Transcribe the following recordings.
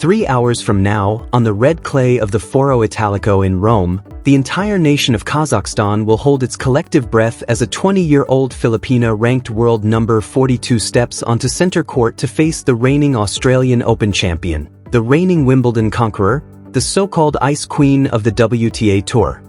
3 hours from now, on the red clay of the Foro Italico in Rome, the entire nation of Kazakhstan will hold its collective breath as a 20-year-old Filipina ranked world number 42 steps onto center court to face the reigning Australian Open champion, the reigning Wimbledon conqueror, the so-called Ice Queen of the WTA Tour.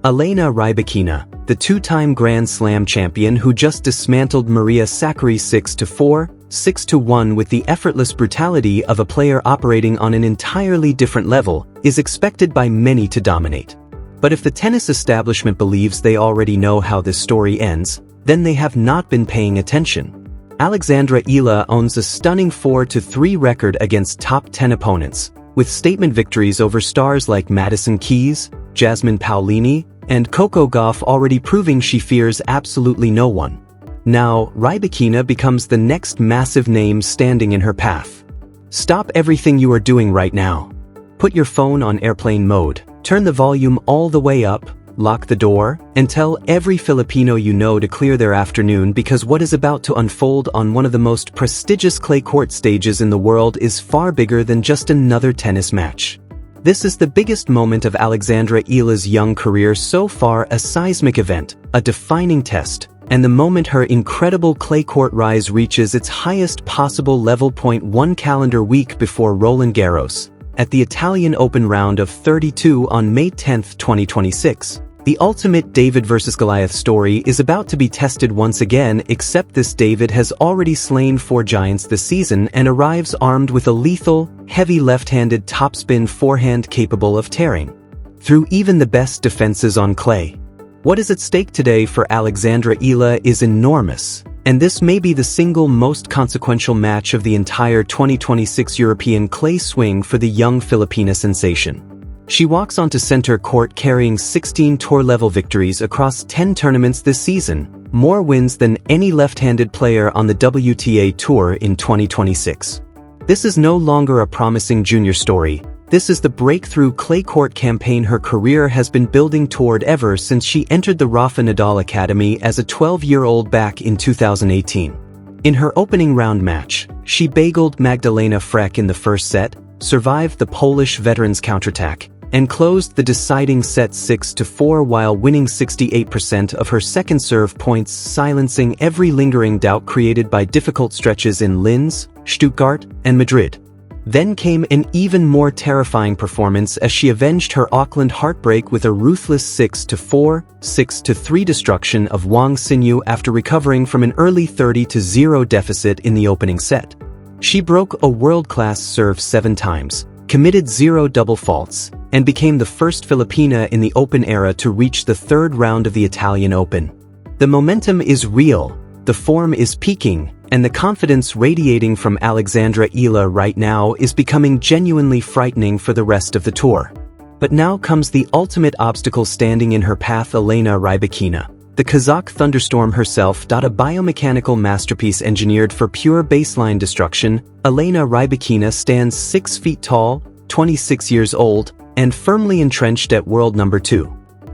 ELENA Rybakina, the two-time Grand Slam champion who just dismantled Maria Sakkari 6-4, 6-1 with the effortless brutality of a player operating on an entirely different level, is expected by many to dominate. But if the tennis establishment believes they already know how this story ends, then they have not been paying attention. Alex Eala owns a stunning 4-3 record against top 10 opponents, with statement victories over stars like Madison Keys, Jasmine Paolini, and Coco Gauff already proving she fears absolutely no one. Now, Rybakina becomes the next massive name standing in her path. Stop everything you are doing right now. Put your phone on airplane mode, turn the volume all the way up, lock the door, and tell every Filipino you know to clear their afternoon, because what is about to unfold on one of the most prestigious clay court stages in the world is far bigger than just another tennis match. This is the biggest moment of Alex Eala's young career so far, a seismic event, a defining test, and the moment her incredible clay court rise reaches its highest possible level. 1 calendar week before Roland Garros, at the Italian Open round of 32 on May 10, 2026. The ultimate David vs. Goliath story is about to be tested once again, except this David has already slain 4 giants this season and arrives armed with a lethal, heavy left-handed topspin forehand capable of tearing through even the best defenses on clay. What is at stake today for Alex Eala is enormous, and this may be the single most consequential match of the entire 2026 European clay swing for the young Filipina sensation. She walks onto center court carrying 16 tour-level victories across 10 tournaments this season, more wins than any left-handed player on the WTA Tour in 2026. This is no longer a promising junior story. This is the breakthrough clay court campaign her career has been building toward ever since she entered the Rafael Nadal Academy as a 12-year-old back in 2018. In her opening round match, she bageled Magdalena Frech in the first set, survived the Polish veteran's counterattack, and closed the deciding set 6-4 while winning 68% of her second serve points, silencing every lingering doubt created by difficult stretches in Linz, Stuttgart, and Madrid. Then came an even more terrifying performance as she avenged her Auckland heartbreak with a ruthless 6-4, 6-3 destruction of Wang Xinyu after recovering from an early 30-0 deficit in the opening set. She broke a world-class serve 7 times, committed 0 double faults, and became the first Filipina in the Open era to reach the 3rd round of the Italian Open. The momentum is real, the form is peaking, and the confidence radiating from Alex Eala right now is becoming genuinely frightening for the rest of the tour. But now comes the ultimate obstacle standing in her path: ELENA Rybakina, the Kazakh thunderstorm herself. A biomechanical masterpiece engineered for pure baseline destruction, ELENA Rybakina stands 6 feet tall, 26 years old, and firmly entrenched at world number 2.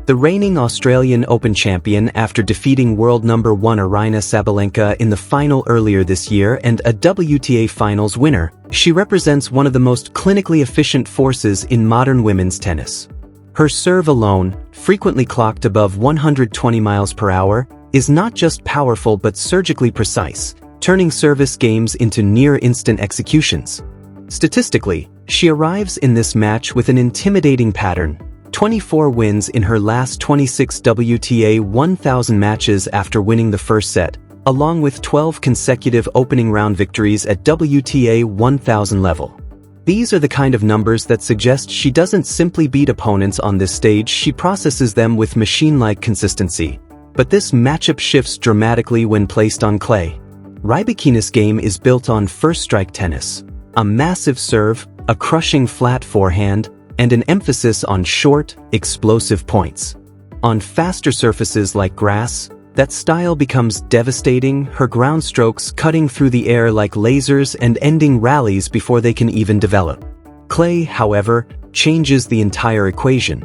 The reigning Australian Open champion after defeating world number 1 Aryna Sabalenka in the final earlier this year and a WTA Finals winner, she represents one of the most clinically efficient forces in modern women's tennis. Her serve alone, frequently clocked above 120 miles per hour, is not just powerful but surgically precise, turning service games into near-instant executions. Statistically, she arrives in this match with an intimidating pattern: 24 wins in her last 26 WTA 1000 matches after winning the first set, along with 12 consecutive opening round victories at WTA 1000 level. These are the kind of numbers that suggest she doesn't simply beat opponents on this stage, she processes them with machine-like consistency. But this matchup shifts dramatically when placed on clay. Rybakina's game is built on first-strike tennis, a massive serve, a crushing flat forehand, and an emphasis on short, explosive points. On faster surfaces like grass, that style becomes devastating, her ground strokes cutting through the air like lasers and ending rallies before they can even develop. Clay, however, changes the entire equation.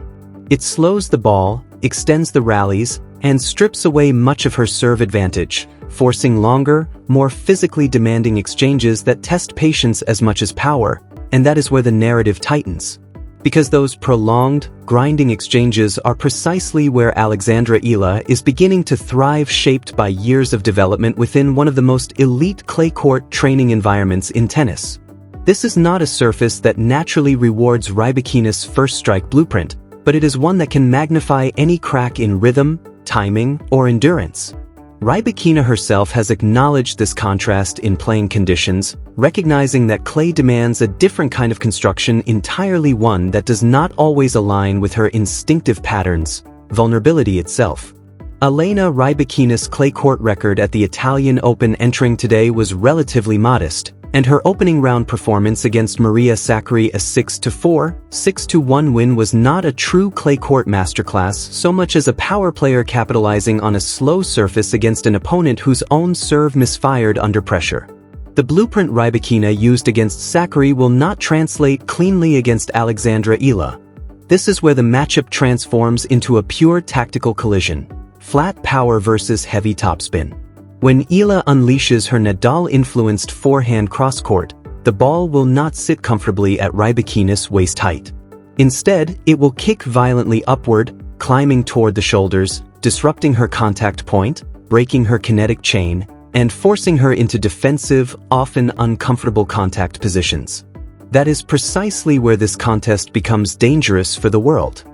It slows the ball, extends the rallies, and strips away much of her serve advantage, forcing longer, more physically demanding exchanges that test patience as much as power. and that is where the narrative tightens. Because those prolonged, grinding exchanges are precisely where Alexandra Eala is beginning to thrive, shaped by years of development within one of the most elite clay court training environments in tennis. This is not a surface that naturally rewards Rybakina's first strike blueprint, but it is one that can magnify any crack in rhythm, timing, or endurance. Rybakina herself has acknowledged this contrast in playing conditions, recognizing that clay demands a different kind of construction entirely, one that does not always align with her instinctive patterns, vulnerability itself. ELENA Rybakina's clay court record at the Italian Open entering today was relatively modest, and her opening round performance against Maria Sakkari, a 6-4, 6-1 win, was not a true clay court masterclass so much as a power player capitalizing on a slow surface against an opponent whose own serve misfired under pressure. The blueprint Rybakina used against Sakkari will not translate cleanly against Alexandra Eala. This is where the matchup transforms into a pure tactical collision: flat power versus heavy topspin. When Eala unleashes her Nadal-influenced forehand crosscourt, the ball will not sit comfortably at Rybakina's waist height. Instead, it will kick violently upward, climbing toward the shoulders, disrupting her contact point, breaking her kinetic chain, and forcing her into defensive, often uncomfortable contact positions. That is precisely where this contest becomes dangerous for the world.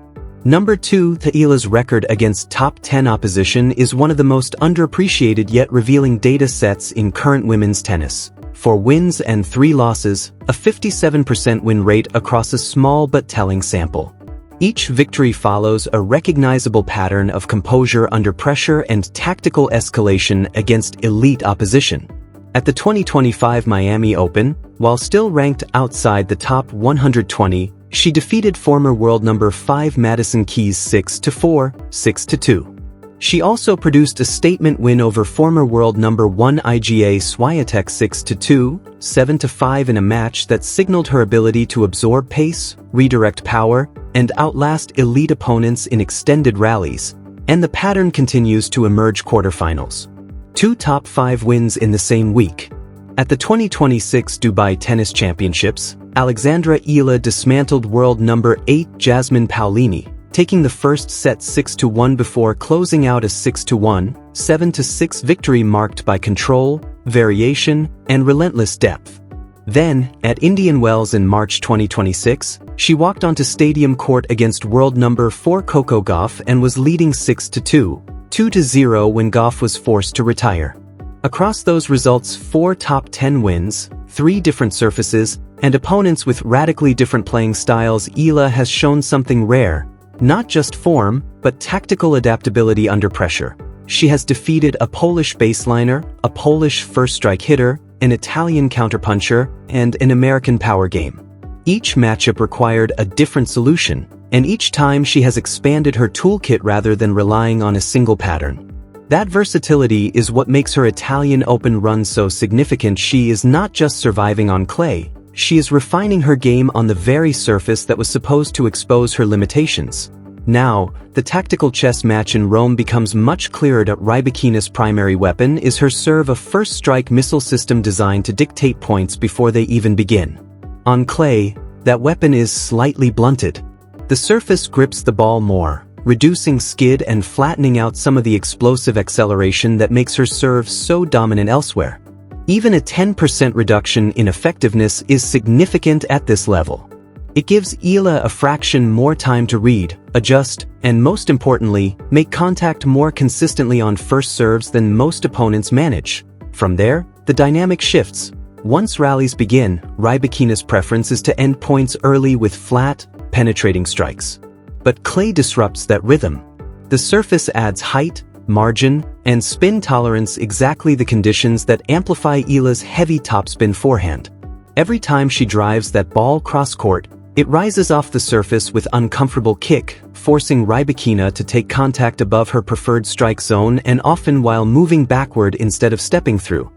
Number 2, Eala's record against top 10 opposition is one of the most underappreciated yet revealing data sets in current women's tennis. 4 wins and 3 losses, a 57% win rate across a small but telling sample. Each victory follows a recognizable pattern of composure under pressure and tactical escalation against elite opposition. At the 2025 Miami Open, while still ranked outside the top 120, she defeated former world number 5 Madison Keys 6-4, 6-2. She also produced a statement win over former world number 1 Iga Swiatek 6-2, 7-5 in a match that signaled her ability to absorb pace, redirect power, and outlast elite opponents in extended rallies, and the pattern continues to emerge. Quarterfinals. 2 top 5 wins in the same week. At the 2026 Dubai Tennis Championships, Alexandra Eala dismantled world number 8 Jasmine Paolini, taking the first set 6-1 before closing out a 6-1, 7-6 victory marked by control, variation, and relentless depth. Then, at Indian Wells in March 2026, she walked onto stadium court against world number 4 Coco Gauff and was leading 6-2, 2-0 when Gauff was forced to retire. Across those results, 4 top 10 wins, 3 different surfaces, and opponents with radically different playing styles, Eala has shown something rare: not just form, but tactical adaptability under pressure. She has defeated a Polish baseliner, a Polish first strike hitter, an Italian counterpuncher, and an American power game. Each matchup required a different solution, and each time she has expanded her toolkit rather than relying on a single pattern. That versatility is what makes her Italian Open run so significant. She is not just surviving on clay, she is refining her game on the very surface that was supposed to expose her limitations. Now, the tactical chess match in Rome becomes much clearer that Rybakina's primary weapon is her serve, a first-strike missile system designed to dictate points before they even begin. On clay, that weapon is slightly blunted. The surface grips the ball more, reducing skid and flattening out some of the explosive acceleration that makes her serve so dominant elsewhere. Even a 10% reduction in effectiveness is significant at this level. It gives Eala a fraction more time to read, adjust, and most importantly, make contact more consistently on first serves than most opponents manage. From there, the dynamic shifts. Once rallies begin, Rybakina's preference is to end points early with flat, penetrating strikes. But clay disrupts that rhythm. The surface adds height, margin, and spin tolerance, exactly the conditions that amplify Eala's heavy topspin forehand. Every time she drives that ball cross-court, it rises off the surface with uncomfortable kick, forcing Rybakina to take contact above her preferred strike zone and often while moving backward instead of stepping through.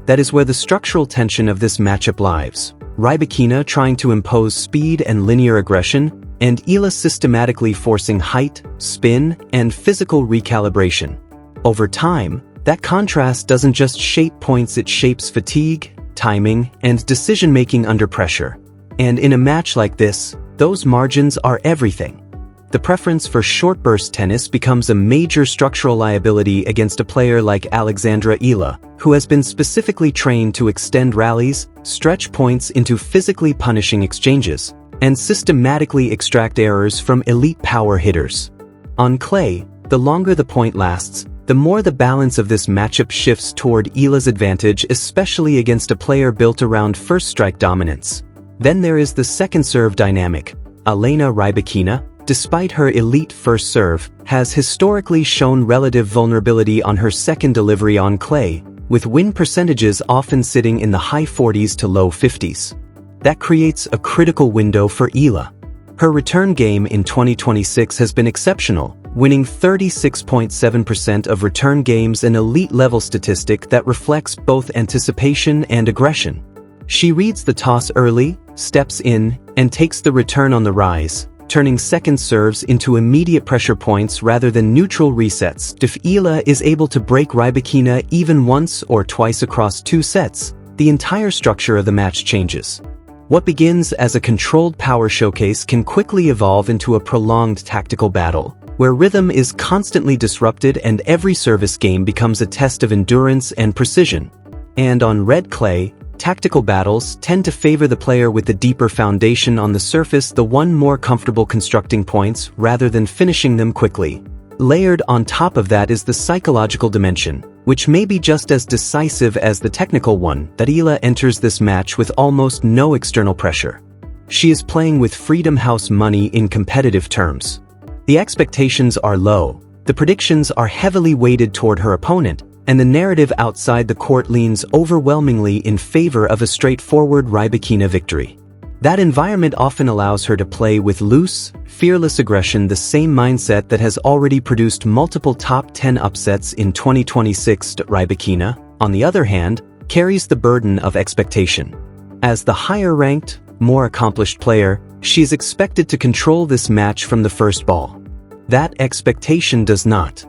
That is where the structural tension of this matchup lies. Rybakina trying to impose speed and linear aggression, and Eala systematically forcing height, spin, and physical recalibration. Over time, that contrast doesn't just shape points, it shapes fatigue, timing, and decision-making under pressure. And in a match like this, those margins are everything. The preference for short-burst tennis becomes a major structural liability against a player like Alex Eala, who has been specifically trained to extend rallies, stretch points into physically punishing exchanges, and systematically extract errors from elite power hitters. On clay, the longer the point lasts, the more the balance of this matchup shifts toward Eala's advantage, especially against a player built around first-strike dominance. Then there is the second serve dynamic. ELENA Rybakina, despite her elite first serve, has historically shown relative vulnerability on her second delivery on clay, with win percentages often sitting in the high 40s to low 50s. That creates a critical window for Eala. Her return game in 2026 has been exceptional, winning 36.7% of return games, an elite-level statistic that reflects both anticipation and aggression. She reads the toss early, steps in, and takes the return on the rise, turning second serves into immediate pressure points rather than neutral resets. If Eala is able to break Rybakina even once or twice across 2 sets, the entire structure of the match changes. What begins as a controlled power showcase can quickly evolve into a prolonged tactical battle, where rhythm is constantly disrupted and every service game becomes a test of endurance and precision. And on red clay, tactical battles tend to favor the player with the deeper foundation on the surface, the one more comfortable constructing points rather than finishing them quickly. Layered on top of that is the psychological dimension, which may be just as decisive as the technical one, that Eala enters this match with almost no external pressure. She is playing with Freedom House money in competitive terms. The expectations are low, the predictions are heavily weighted toward her opponent, and the narrative outside the court leans overwhelmingly in favor of a straightforward Rybakina victory. That environment often allows her to play with loose, fearless aggression, the same mindset that has already produced multiple top 10 upsets in 2026. Rybakina, on the other hand, carries the burden of expectation. As the higher-ranked, more accomplished player, she is expected to control this match from the first ball. That expectation does not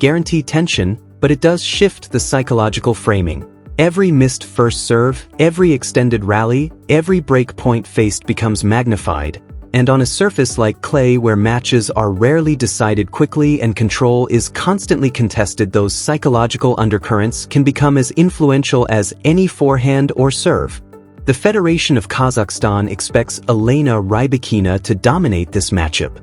guarantee tension, but it does shift the psychological framing. Every missed first serve, every extended rally, every break point faced becomes magnified, and on a surface like clay where matches are rarely decided quickly and control is constantly contested, those psychological undercurrents can become as influential as any forehand or serve. The Federation of Kazakhstan expects ELENA Rybakina to dominate this matchup.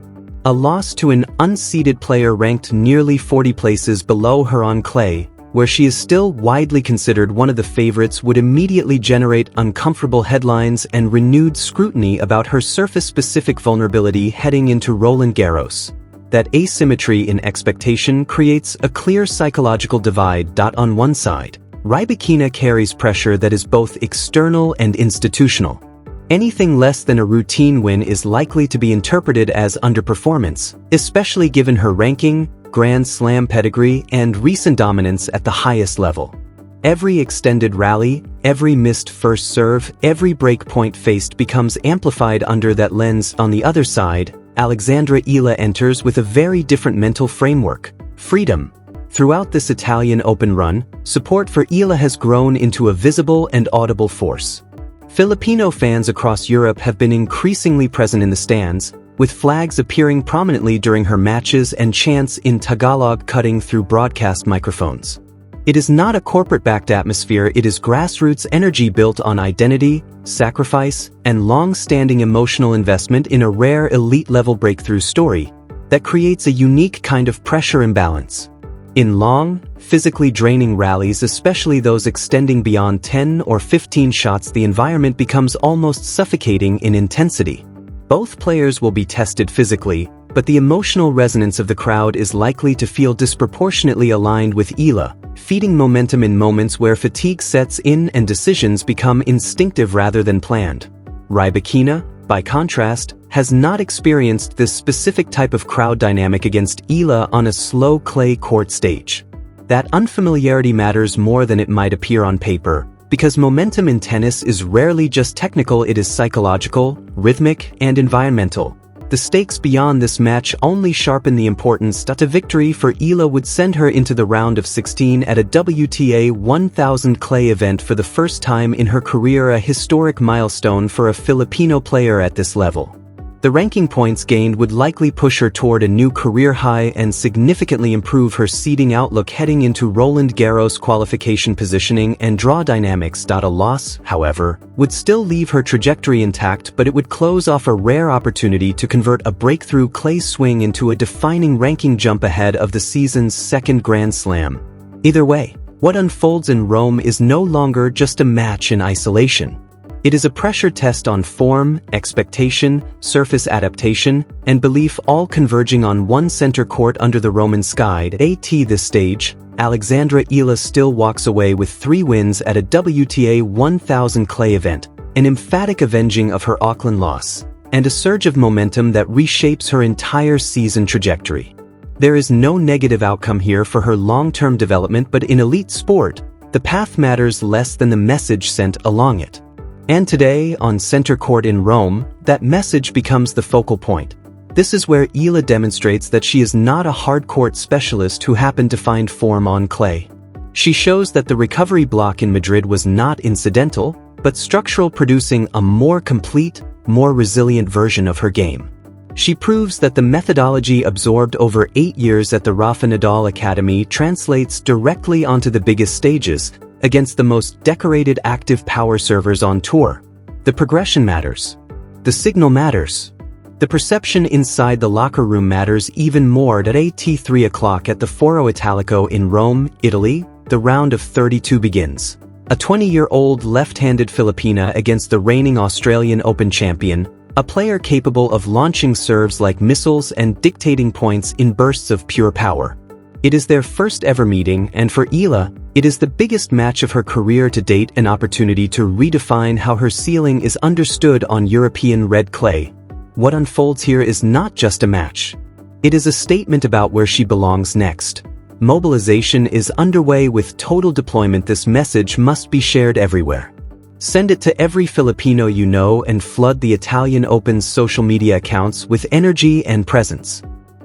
A loss to an unseeded player ranked nearly 40 places below her on clay, where she is still widely considered one of the favorites, would immediately generate uncomfortable headlines and renewed scrutiny about her surface-specific vulnerability heading into Roland Garros. That asymmetry in expectation creates a clear psychological divide. On one side, Rybakina carries pressure that is both external and institutional. Anything less than a routine win is likely to be interpreted as underperformance, especially given her ranking, Grand Slam pedigree, and recent dominance at the highest level. Every extended rally, every missed first serve, every break point faced becomes amplified under that lens. On the other side, Alex Eala enters with a very different mental framework: freedom. Throughout this Italian Open run, support for Eala has grown into a visible and audible force. Filipino fans across Europe have been increasingly present in the stands, with flags appearing prominently during her matches and chants in Tagalog cutting through broadcast microphones. It is not a corporate-backed atmosphere, it is grassroots energy built on identity, sacrifice, and long-standing emotional investment in a rare elite-level breakthrough story that creates a unique kind of pressure imbalance. In long, physically draining rallies, especially those extending beyond 10 or 15 shots, the environment becomes almost suffocating in intensity. Both players will be tested physically, but the emotional resonance of the crowd is likely to feel disproportionately aligned with Eala, feeding momentum in moments where fatigue sets in and decisions become instinctive rather than planned. Rybakina, by contrast, has not experienced this specific type of crowd dynamic against Eala on a slow clay court stage. That unfamiliarity matters more than it might appear on paper, because momentum in tennis is rarely just technical, it is psychological, rhythmic, and environmental. The stakes beyond this match only sharpen the importance that a victory for Eala would send her into the round of 16 at a WTA 1000 clay event for the first time in her career, a historic milestone for a Filipino player at this level. The ranking points gained would likely push her toward a new career high and significantly improve her seeding outlook heading into Roland Garros qualification positioning and draw dynamics. A loss, however, would still leave her trajectory intact, but it would close off a rare opportunity to convert a breakthrough clay swing into a defining ranking jump ahead of the season's second Grand Slam. Either way, what unfolds in Rome is no longer just a match in isolation. It is a pressure test on form, expectation, surface adaptation, and belief, all converging on one center court under the Roman sky. At this stage, Alexandra Eala still walks away with 3 wins at a WTA 1000 clay event, an emphatic avenging of her Auckland loss, and a surge of momentum that reshapes her entire season trajectory. There is no negative outcome here for her long-term development, but in elite sport, the path matters less than the message sent along it. And today, on center court in Rome, that message becomes the focal point. This is where Eala demonstrates that she is not a hard-court specialist who happened to find form on clay. She shows that the recovery block in Madrid was not incidental, but structural, producing a more complete, more resilient version of her game. She proves that the methodology absorbed over 8 years at the Rafael Nadal Academy translates directly onto the biggest stages, against the most decorated active power servers on tour. The progression matters. The signal matters. The perception inside the locker room matters even more. At 3 o'clock at the Foro Italico in Rome, Italy, the round of 32 begins. A 20-year-old left-handed Filipina against the reigning Australian Open champion, a player capable of launching serves like missiles and dictating points in bursts of pure power. It is their first ever meeting, and for Eala, it is the biggest match of her career to date, an opportunity to redefine how her ceiling is understood on European red clay. What unfolds here is not just a match. It is a statement about where she belongs next. Mobilization is underway with total deployment. This message must be shared everywhere. Send it to every Filipino you know and flood the Italian Open's social media accounts with energy and presence.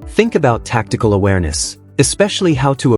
Think about tactical awareness, especially how to